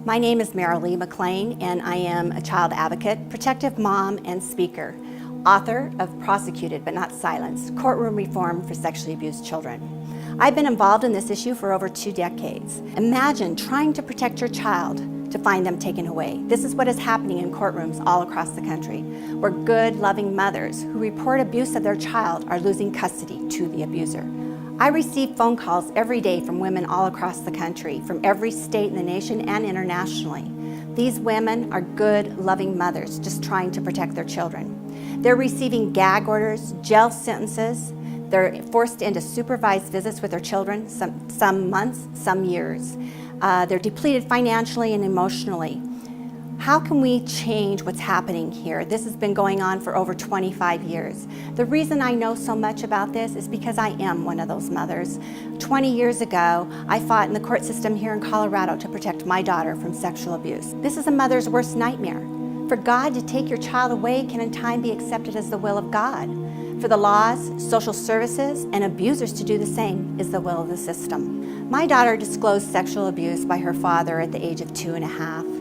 My name is Maralee2, and I am a child advocate, protective mom, and speaker, author of Prosecuted But Not Silenced, Courtroom Reform for Sexually Abused Children. I've been involved in this issue for over 2 decades. Imagine trying to protect your child to find them taken away. This is what is happening in courtrooms all across the country, where good, loving mothers who report abuse of their child are losing custody to the abuser. I receive phone calls every day from women all across the country, from every state in the nation and internationally. These women are good, loving mothers just trying to protect their children. They're receiving gag orders, jail sentences. They're forced into supervised visits with their children, some months, some years. They're depleted financially and emotionally. How can we change what's happening here? This has been going on for over 25 years. The reason I know so much about this is because I am one of those mothers. 20 years ago, I fought in the court system here in Colorado to protect my daughter from sexual abuse. This is a mother's worst nightmare. For God to take your child away can in time be accepted as the will of God. For the laws, social services, and abusers to do the same is the will of the system. My daughter disclosed sexual abuse by her father at the age of 2.5.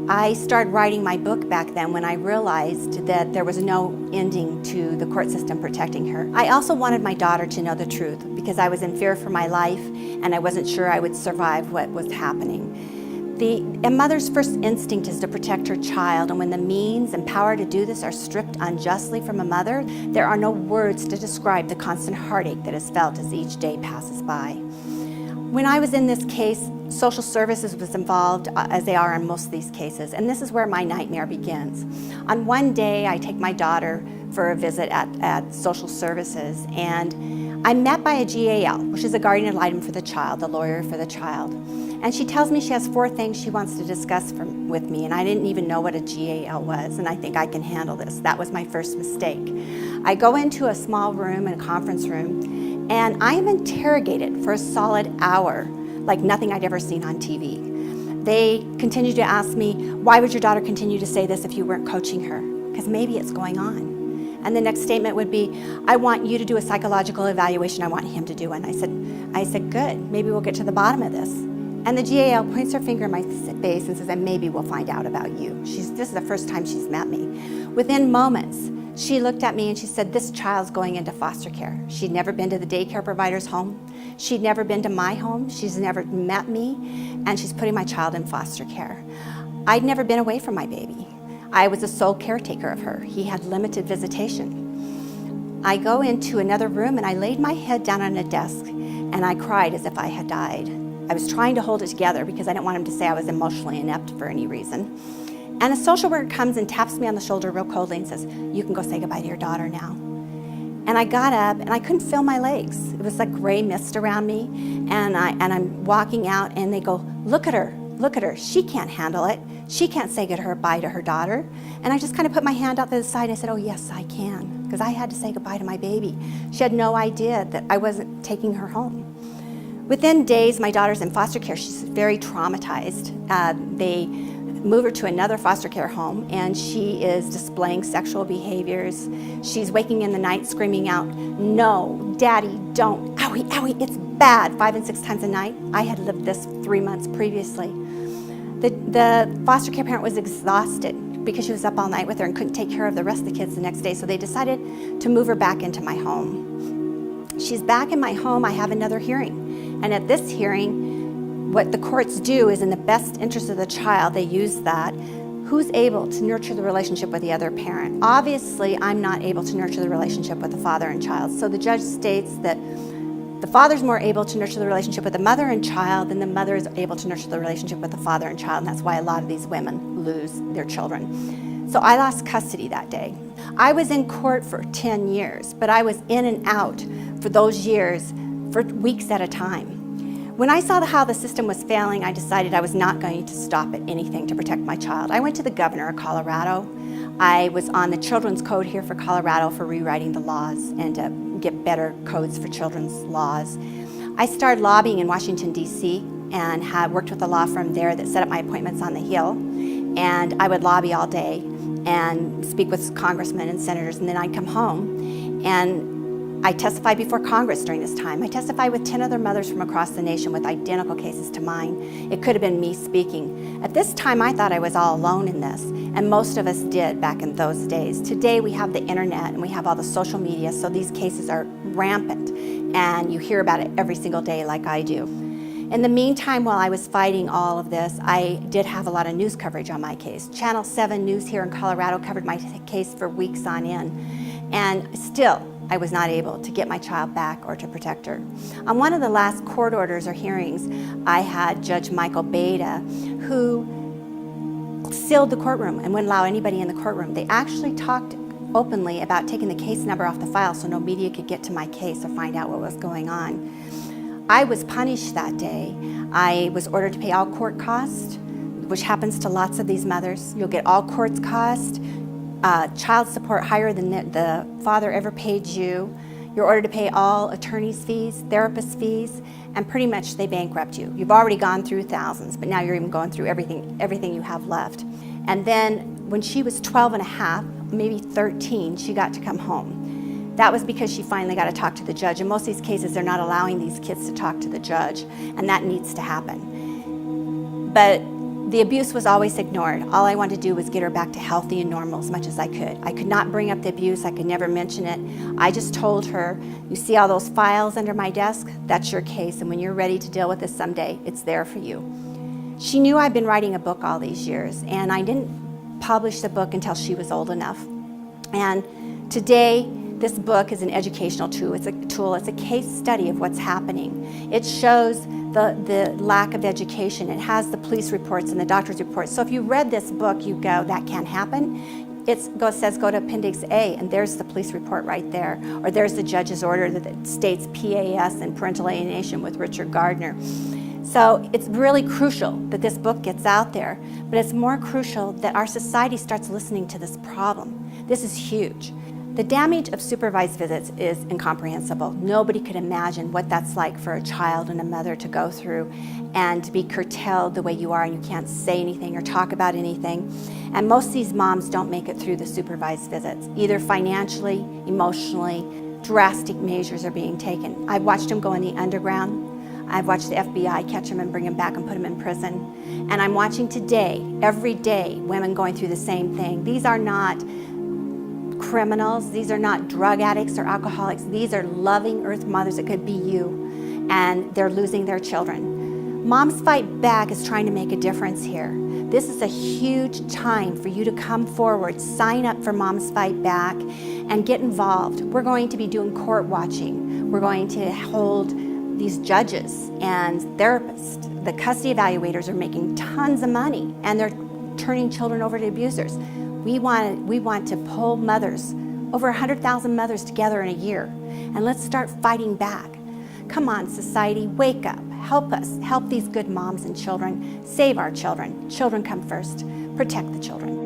I started writing my book back then when I realized that there was no ending to the court system protecting her. I also wanted my daughter to know the truth because I was in fear for my life and I wasn't sure I would survive what was happening. A mother's first instinct is to protect her child, and when the means and power to do this are stripped unjustly from a mother, there are no words to describe the constant heartache that is felt as each day passes by. When I was in this case, social services was involved, as they are in most of these cases, and this is where my nightmare begins. On one day, I take my daughter for a visit at social services, and I'm met by a GAL, which is a guardian ad litem for the child, the lawyer for the child. And she tells me she has 4 things she wants to discuss with me, and I didn't even know what a GAL was, and I think I can handle this. That was my first mistake. I go into a small room, in a conference room, and I am interrogated for a solid hour, like nothing I'd ever seen on TV. They continue to ask me, why would your daughter continue to say this if you weren't coaching her? Because maybe it's going on. And the next statement would be, I want you to do a psychological evaluation. I want him to do one. I said, good, maybe we'll get to the bottom of this. And the GAL points her finger in my face and says, and maybe we'll find out about you. This is the first time she's met me. Within moments, she looked at me and she said, this child's going into foster care. She'd never been to the daycare provider's home. She'd never been to my home. She's never met me, and she's putting my child in foster care. I'd never been away from my baby. I was the sole caretaker of her. He had limited visitation. I go into another room and I laid my head down on a desk and I cried as if I had died. I was trying to hold it together because I didn't want him to say I was emotionally inept for any reason. And a social worker comes and taps me on the shoulder real coldly and says, you can go say goodbye to your daughter now. And I got up and I couldn't feel my legs. It was like gray mist around me. And I'm walking out and they go, look at her, she can't handle it. She can't say goodbye to her daughter. And I just kind of put my hand out to the side and I said, oh yes, I can. Because I had to say goodbye to my baby. She had no idea that I wasn't taking her home. Within days, my daughter's in foster care. She's very traumatized. They move her to another foster care home, and she is displaying sexual behaviors. She's waking in the night screaming out, no, daddy, don't, owie, owie, it's bad, 5 and 6 times a night. I had lived this 3 months previously. The foster care parent was exhausted because she was up all night with her and couldn't take care of the rest of the kids the next day, so they decided to move her back into my home. She's back in my home. I have another hearing, and at this hearing, what the courts do is in the best interest of the child, they use that. Who's able to nurture the relationship with the other parent? Obviously, I'm not able to nurture the relationship with the father and child. So the judge states that the father's more able to nurture the relationship with the mother and child than the mother is able to nurture the relationship with the father and child. And that's why a lot of these women lose their children. So I lost custody that day. I was in court for 10 years, but I was in and out for those years for weeks at a time. When I saw how the system was failing, I decided I was not going to stop at anything to protect my child. I went to the governor of Colorado. I was on the children's code here for Colorado for rewriting the laws and to get better codes for children's laws. I started lobbying in Washington, D.C. and had worked with a law firm there that set up my appointments on the Hill. And I would lobby all day and speak with congressmen and senators, and then I'd come home. And I testified before Congress during this time. I testified with 10 other mothers from across the nation with identical cases to mine. It could have been me speaking. At this time, I thought I was all alone in this, and most of us did back in those days. Today, we have the internet and we have all the social media, so these cases are rampant, and you hear about it every single day like I do. In the meantime, while I was fighting all of this, I did have a lot of news coverage on my case. Channel 7 News here in Colorado covered my case for weeks on end, and still, I was not able to get my child back or to protect her. On one of the last court orders or hearings, I had Judge Michael Beda, who sealed the courtroom and wouldn't allow anybody in the courtroom. They actually talked openly about taking the case number off the file so no media could get to my case or find out what was going on. I was punished that day. I was ordered to pay all court costs, which happens to lots of these mothers. You'll get all court costs, child support higher than the father ever paid you. You're ordered to pay all attorney's fees, therapist fees, and pretty much they bankrupt you. You've already gone through thousands, but now you're even going through everything you have left. And then when she was 12 and a half, maybe 13, she got to come home. That was because she finally got to talk to the judge. In most of these cases, they're not allowing these kids to talk to the judge, and that needs to happen. But the abuse was always ignored. All I wanted to do was get her back to healthy and normal as much as I could. I could not bring up the abuse. I could never mention it. I just told her, you see all those files under my desk? That's your case, and when you're ready to deal with this someday, it's there for you. She knew I'd been writing a book all these years, and I didn't publish the book until she was old enough. And today, this book is an educational tool. It's a case study of what's happening. It shows the lack of education. It has the police reports and the doctor's reports. So if you read this book, you go, that can't happen. It says go to Appendix A, and there's the police report right there. Or there's the judge's order that states PAS and parental alienation with Richard Gardner. So it's really crucial that this book gets out there, but it's more crucial that our society starts listening to this problem. This is huge. The damage of supervised visits is incomprehensible. Nobody could imagine what that's like for a child and a mother to go through and to be curtailed the way you are, and you can't say anything or talk about anything. And most of these moms don't make it through the supervised visits. Either financially, emotionally, drastic measures are being taken. I've watched them go in the underground. I've watched the FBI catch them and bring them back and put them in prison. And I'm watching today, every day, women going through the same thing. These are not criminals. These are not drug addicts or alcoholics. These are loving earth mothers. It could be you, and they're losing their children. Moms Fight Back is trying to make a difference here. This is a huge time for you to come forward, sign up for Moms Fight Back, and get involved. We're going to be doing court watching. We're going to hold these judges and therapists. The custody evaluators are making tons of money, and they're turning children over to abusers. We want to pull mothers, over 100,000 mothers together in a year, and let's start fighting back. Come on, society, wake up. Help us. Help these good moms and children. Save our children. Children come first. Protect the children.